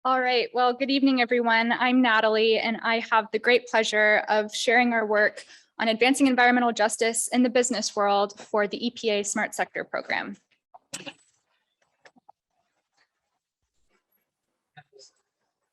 All right, well, good evening, everyone. I'm Natalie, and I have the great pleasure of sharing our work on advancing environmental justice in the business world for the EPA Smart Sector Program.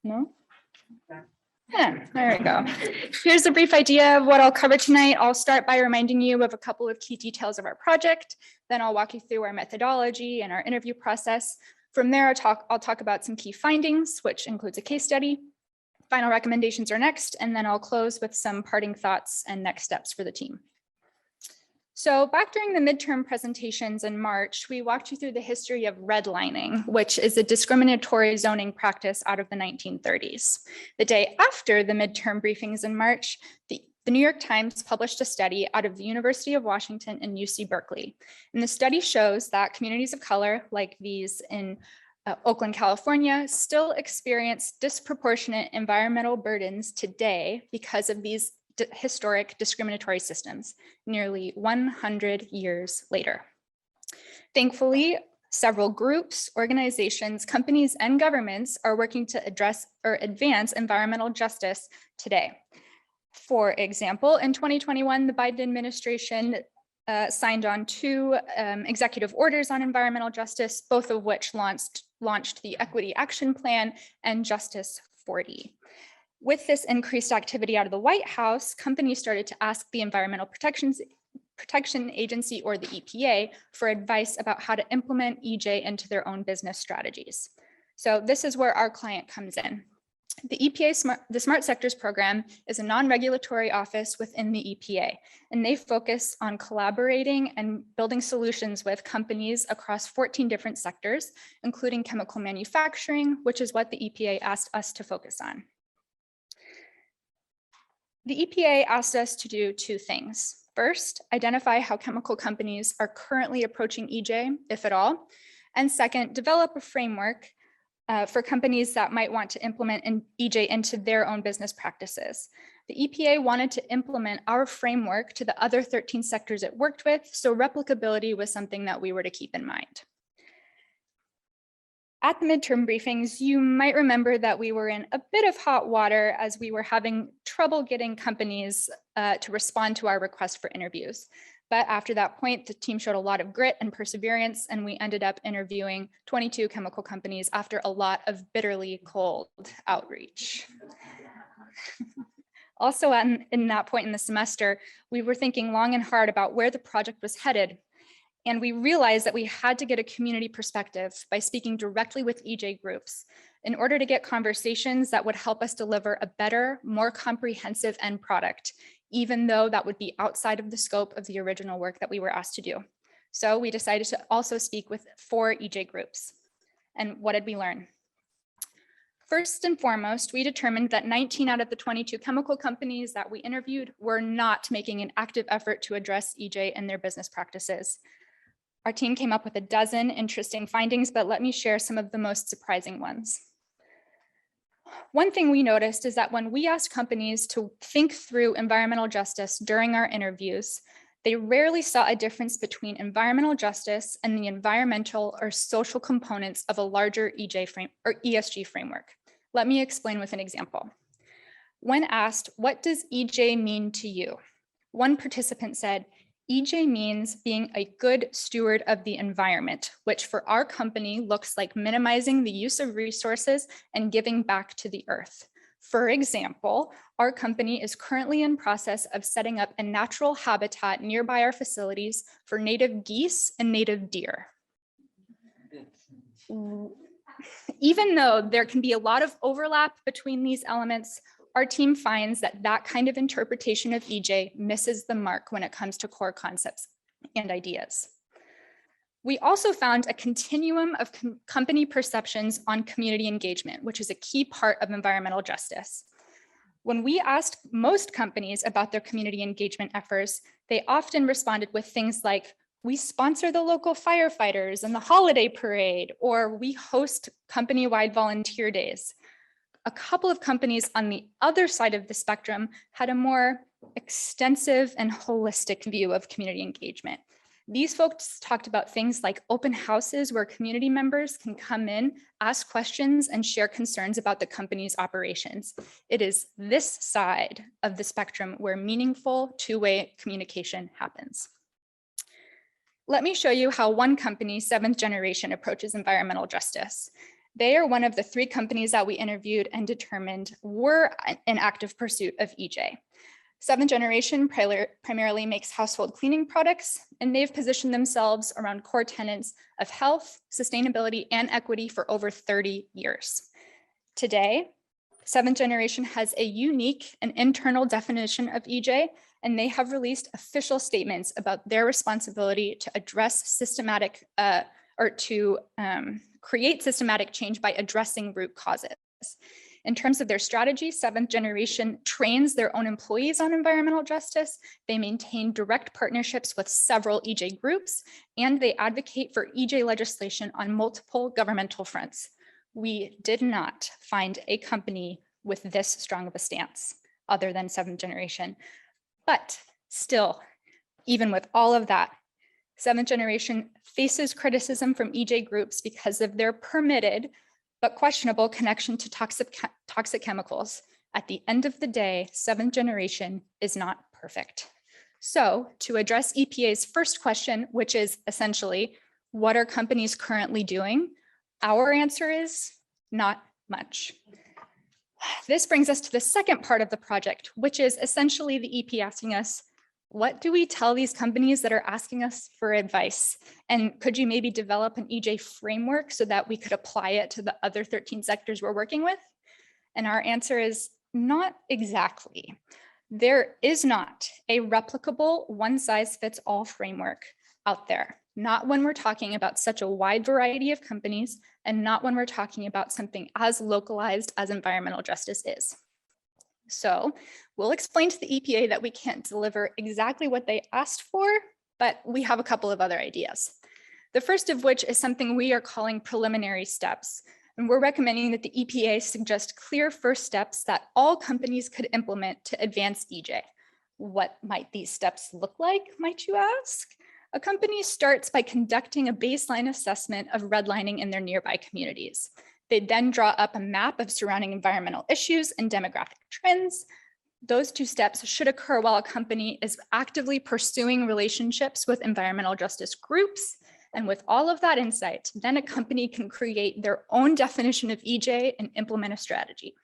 No? Yeah, there we go. Here's a brief idea of what I'll cover tonight. I'll start by reminding you of a couple of key details of our project. Then I'll walk you through our methodology and our interview process. From there, I'll talk about some key findings, which includes a case study. Final recommendations are next, and then I'll close with some parting thoughts and next steps for the team. So back during the midterm presentations in March, we walked you through the history of redlining, which is a discriminatory zoning practice out of the 1930s. The day after the midterm briefings in March, the New York Times published a study out of the University of Washington and UC Berkeley. And the study shows that communities of color, like these in Oakland, California, still experience disproportionate environmental burdens today because of these historic discriminatory systems, nearly 100 years later. Thankfully, several groups, organizations, companies, and governments are working to address or advance environmental justice today. For example, in 2021, the Biden administration signed on 2 executive orders on environmental justice, both of which launched the Equity Action Plan and Justice 40. With this increased activity out of the White House, companies started to ask the Environmental Protection Agency, or the EPA, for advice about how to implement EJ into their own business strategies. So this is where our client comes in. The EPA the Smart Sectors Program is a non-regulatory office within the EPA, and they focus on collaborating and building solutions with companies across 14 different sectors, including chemical manufacturing, which is what the EPA asked us to focus on. The EPA asked us to do 2 things. First, identify how chemical companies are currently approaching EJ, if at all. And second, develop a framework for companies that might want to implement EJ into their own business practices. The EPA wanted to implement our framework to the other 13 sectors it worked with, so replicability was something that we were to keep in mind. At the midterm briefings, you might remember that we were in a bit of hot water as we were having trouble getting companies to respond to our request for interviews. But after that point, the team showed a lot of grit and perseverance, and we ended up interviewing 22 chemical companies after a lot of bitterly cold outreach. Also, in that point in the semester, we were thinking long and hard about where the project was headed. And we realized that we had to get a community perspective by speaking directly with EJ groups in order to get conversations that would help us deliver a better, more comprehensive end product, even though that would be outside of the scope of the original work that we were asked to do. So we decided to also speak with 4 EJ groups. And what did we learn? First and foremost, we determined that 19 out of the 22 chemical companies that we interviewed were not making an active effort to address EJ in their business practices. Our team came up with a dozen interesting findings, but let me share some of the most surprising ones. One thing we noticed is that when we asked companies to think through environmental justice during our interviews, they rarely saw a difference between environmental justice and the environmental or social components of a larger ESG framework. Let me explain with an example. When asked, what does EJ mean to you? One participant said, EJ means being a good steward of the environment, which for our company looks like minimizing the use of resources and giving back to the earth. For example, our company is currently in process of setting up a natural habitat nearby our facilities for native geese and native deer. Even though there can be a lot of overlap between these elements, our team finds that that kind of interpretation of EJ misses the mark when it comes to core concepts and ideas. We also found a continuum of company perceptions on community engagement, which is a key part of environmental justice. When we asked most companies about their community engagement efforts, they often responded with things like, we sponsor the local firefighters and the holiday parade, or we host company-wide volunteer days. A couple of companies on the other side of the spectrum had a more extensive and holistic view of community engagement. These folks talked about things like open houses where community members can come in, ask questions, and share concerns about the company's operations. It is this side of the spectrum where meaningful two-way communication happens. Let me show you how one company, Seventh Generation, approaches environmental justice. They are one of the 3 companies that we interviewed and determined were in active pursuit of EJ. Seventh Generation primarily makes household cleaning products, and they've positioned themselves around core tenets of health, sustainability, and equity for over 30 years. Today, Seventh Generation has a unique and internal definition of EJ, and they have released official statements about their responsibility to address systematic create systematic change by addressing root causes. In terms of their strategy, Seventh Generation trains their own employees on environmental justice. They maintain direct partnerships with several EJ groups, and they advocate for EJ legislation on multiple governmental fronts. We did not find a company with this strong of a stance other than Seventh Generation. But still, even with all of that, Seventh Generation faces criticism from EJ groups because of their permitted but questionable connection to toxic chemicals. At the end of the day, Seventh Generation is not perfect. So to address EPA's first question, which is essentially, what are companies currently doing? Our answer is not much. This brings us to the second part of the project, which is essentially the EP asking us, what do we tell these companies that are asking us for advice? And could you maybe develop an EJ framework so that we could apply it to the other 13 sectors we're working with? And our answer is not exactly. There is not a replicable one-size-fits-all framework out there, not when we're talking about such a wide variety of companies, and not when we're talking about something as localized as environmental justice is. So we'll explain to the EPA that we can't deliver exactly what they asked for, but we have a couple of other ideas. The first of which is something we are calling preliminary steps. And we're recommending that the EPA suggest clear first steps that all companies could implement to advance EJ. What might these steps look like, might you ask? A company starts by conducting a baseline assessment of redlining in their nearby communities. They then draw up a map of surrounding environmental issues and demographic trends. Those 2 steps should occur while a company is actively pursuing relationships with environmental justice groups. And with all of that insight, then a company can create their own definition of EJ and implement a strategy.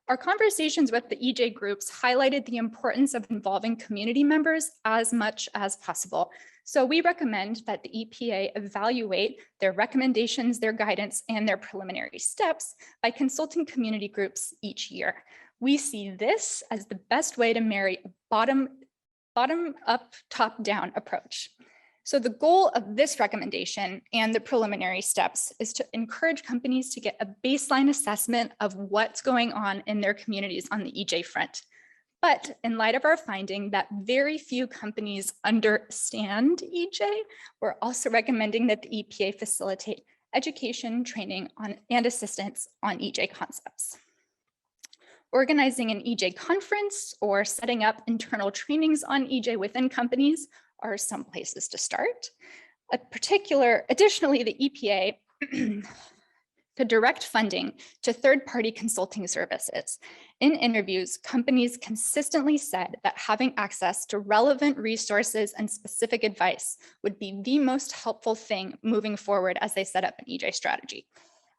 Our conversations with the EJ groups highlighted the importance of involving community members as much as possible. So we recommend that the EPA evaluate their recommendations, their guidance, and their preliminary steps by consulting community groups each year. We see this as the best way to marry a bottom-up, top-down approach. So the goal of this recommendation and the preliminary steps is to encourage companies to get a baseline assessment of what's going on in their communities on the EJ front. But in light of our finding that very few companies understand EJ, we're also recommending that the EPA facilitate education, training and assistance on EJ concepts. Organizing an EJ conference or setting up internal trainings on EJ within companies are some places to start. Additionally, the EPA could direct funding to third-party consulting services. In interviews, companies consistently said that having access to relevant resources and specific advice would be the most helpful thing moving forward as they set up an EJ strategy.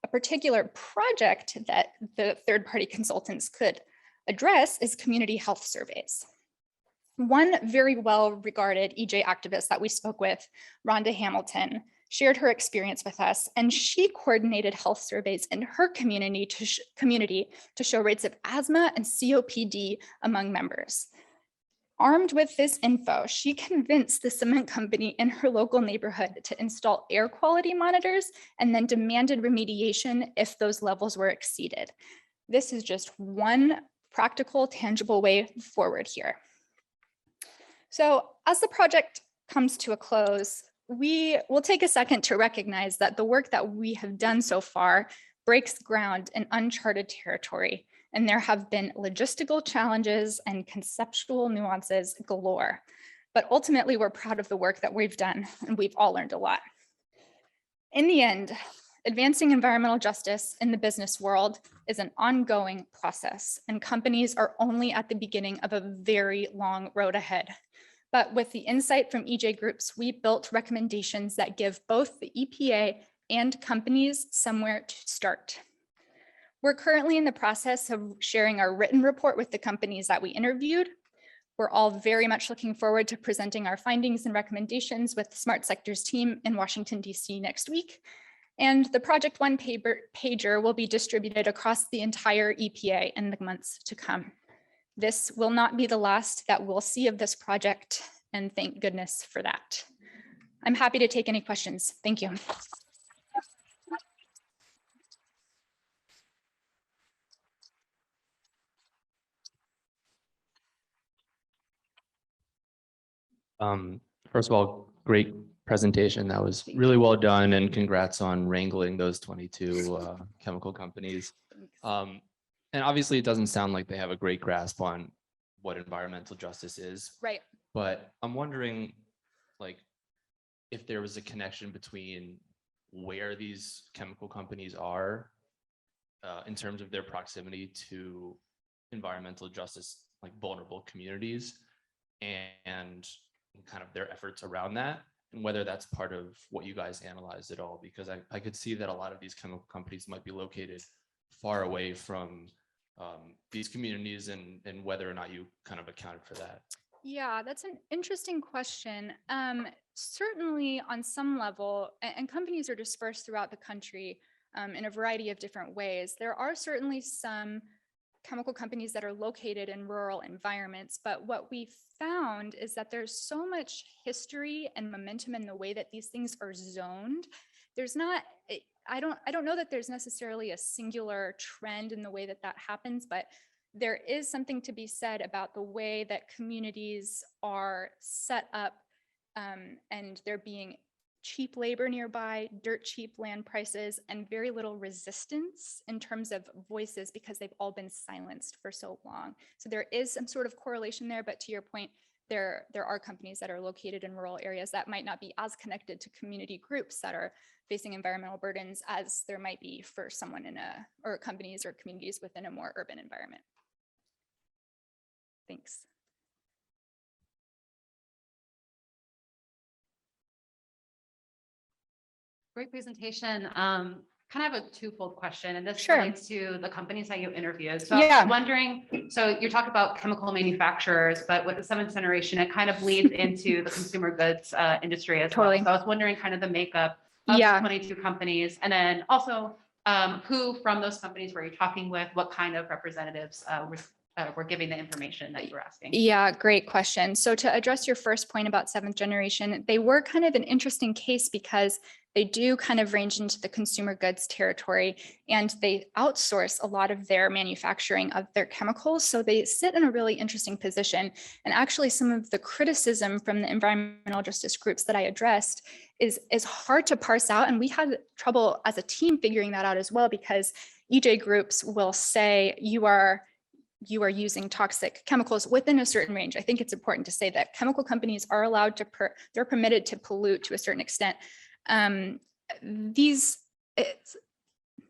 A particular project that the third-party consultants could address is community health surveys. One very well-regarded EJ activist that we spoke with, Rhonda Hamilton, shared her experience with us, and she coordinated health surveys in her community to show rates of asthma and COPD among members. Armed with this info, she convinced the cement company in her local neighborhood to install air quality monitors and then demanded remediation if those levels were exceeded. This is just one practical, tangible way forward here. So as the project comes to a close, we will take a second to recognize that the work that we have done so far breaks ground in uncharted territory, and there have been logistical challenges and conceptual nuances galore. But ultimately, we're proud of the work that we've done, and we've all learned a lot. In the end, advancing environmental justice in the business world is an ongoing process, and companies are only at the beginning of a very long road ahead. But with the insight from EJ Groups, we built recommendations that give both the EPA and companies somewhere to start. We're currently in the process of sharing our written report with the companies that we interviewed. We're all very much looking forward to presenting our findings and recommendations with the Smart Sectors team in Washington, DC next week. And the Project One pager will be distributed across the entire EPA in the months to come. This will not be the last that we'll see of this project, and thank goodness for that. I'm happy to take any questions. Thank you. First of all, great presentation. That was really well done, and congrats on wrangling those 22 chemical companies. And obviously, it doesn't sound like they have a great grasp on what environmental justice is. Right. But I'm wondering, like, if there was a connection between where these chemical companies are in terms of their proximity to environmental justice, like vulnerable communities, and kind of their efforts around that, and whether that's part of what you guys analyzed at all, because I could see that a lot of these chemical companies might be located far away from these communities, and whether or not you kind of accounted for that. Yeah, that's an interesting question. Certainly on some level, and companies are dispersed throughout the country in a variety of different ways. There are certainly some chemical companies that are located in rural environments, but what we found is that there's so much history and momentum in the way that these things are zoned. There's not, I don't know that there's necessarily a singular trend in the way that that happens, but there is something to be said about the way that communities are set up, and there being cheap labor nearby, dirt cheap land prices, and very little resistance in terms of voices because they've all been silenced for so long. So there is some sort of correlation there, but to your point, there are companies that are located in rural areas that might not be as connected to community groups that are facing environmental burdens as there might be for someone or companies or communities within a more urban environment. Thanks. Great presentation. Kind of have a twofold question, and this Sure. relates to the companies that you interviewed. So Yeah. I was wondering, so you talk about chemical manufacturers, but with the seventh generation, it kind of leads into the consumer goods industry as Totally. well. So I was wondering kind of the makeup of Yeah. the 22 companies, and then also who from those companies were you talking with? What kind of representatives were giving the information that you were asking? Yeah, great question. So to address your first point about seventh generation, they were kind of an interesting case because they do kind of range into the consumer goods territory, and they outsource a lot of their manufacturing of their chemicals. So they sit in a really interesting position. And actually some of the criticism from the environmental justice groups that I addressed is hard to parse out. And we had trouble as a team figuring that out as well, because EJ groups will say you are using toxic chemicals within a certain range. I think it's important to say that chemical companies are allowed to, they're permitted to pollute to a certain extent.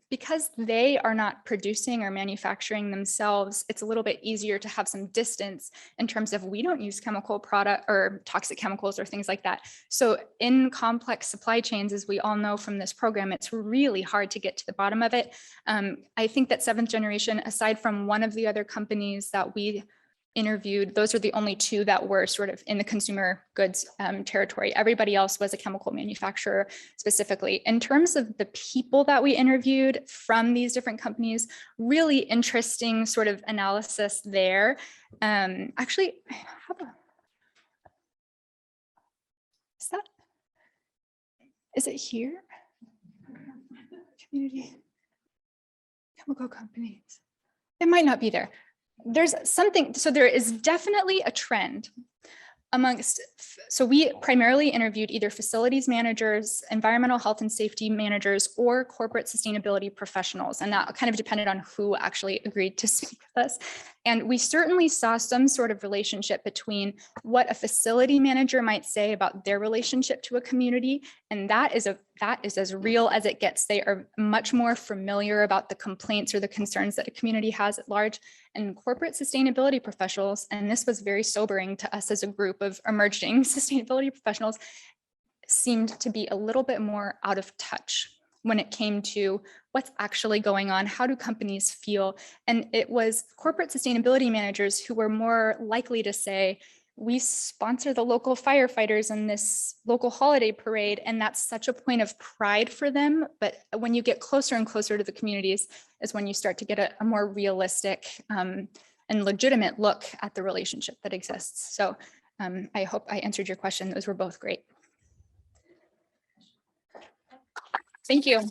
Because they are not producing or manufacturing themselves, it's a little bit easier to have some distance in terms of we don't use chemical product or toxic chemicals or things like that. So in complex supply chains, as we all know from this program, it's really hard to get to the bottom of it. I think that seventh generation, aside from one of the other companies that we interviewed, those are the only two that were sort of in the consumer goods territory. Everybody else was a chemical manufacturer specifically. In terms of the people that we interviewed from these different companies, really interesting sort of analysis there. Actually, I have is it here? Community chemical companies. It might not be there. There's something, so there is definitely a trend So we primarily interviewed either facilities managers, environmental health and safety managers, or corporate sustainability professionals. And that kind of depended on who actually agreed to speak with us. And we certainly saw some sort of relationship between what a facility manager might say about their relationship to a community. And that is as real as it gets. They are much more familiar about the complaints or the concerns that a community has at large. And corporate sustainability professionals, and this was very sobering to us as a group of emerging sustainability professionals, seemed to be a little bit more out of touch when it came to what's actually going on, how do companies feel? And it was corporate sustainability managers who were more likely to say, we sponsor the local firefighters in this local holiday parade, and that's such a point of pride for them. But when you get closer and closer to the communities is when you start to get a more realistic and legitimate look at the relationship that exists. So I hope I answered your question. Those were both great. Thank you.